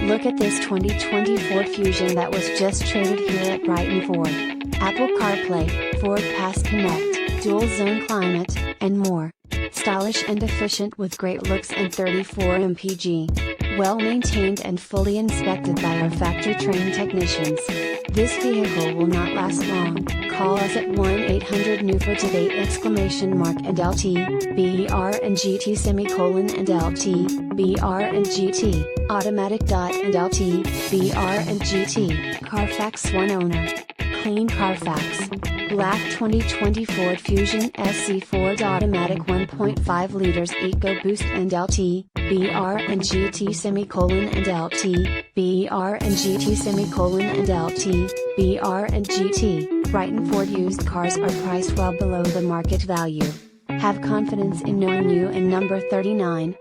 Look at this 2020 Ford Fusion that was just traded here at Brighton Ford. Apple CarPlay, Ford Pass Connect, dual zone climate, and more. Stylish and efficient with great looks and 34 mpg. Well maintained and fully inspected by our factory trained technicians. This vehicle will not last long. Call us at 1-800-NEW for today and LT, br&gt and LT, br&gt, automatic.and-lt, br&gt, CARFAX One-Owner. Clean Carfax. Black 2020 Ford Fusion SE Ford Automatic 1.5 liters EcoBoost&lt, br&gt and LT, br&gt and LT, br&gt. Brighton Ford used cars are priced well below the market value. Have confidence in knowing you in number 39,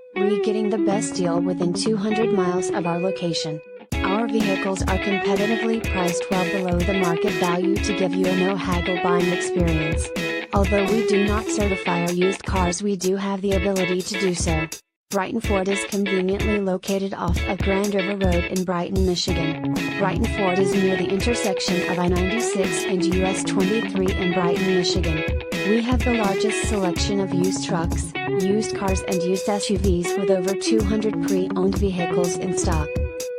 getting the best deal within 200 miles of our location. Our vehicles are competitively priced well below the market value to give you a no-haggle buying experience. Although we do not certify our used cars, we do have the ability to do so. Brighton Ford is conveniently located off of Grand River Road in Brighton, Michigan. Brighton Ford is near the intersection of I-96 and US 23 in Brighton, Michigan. We have the largest selection of used trucks, used cars and used SUVs with over 200 pre-owned vehicles in stock.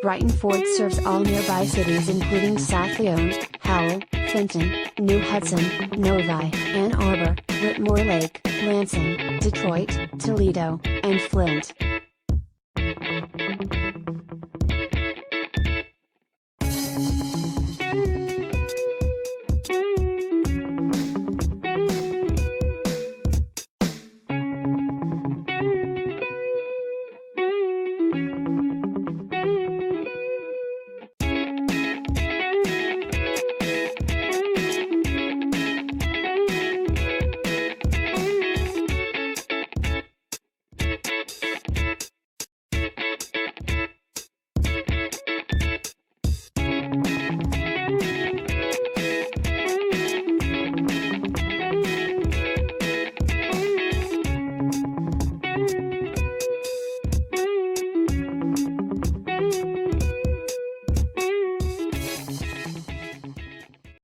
Brighton Ford serves all nearby cities including South Lyon, Howell, Fenton, New Hudson, Novi, Arbor, Whitmore Lake, Lansing, Detroit, Toledo, and Flint.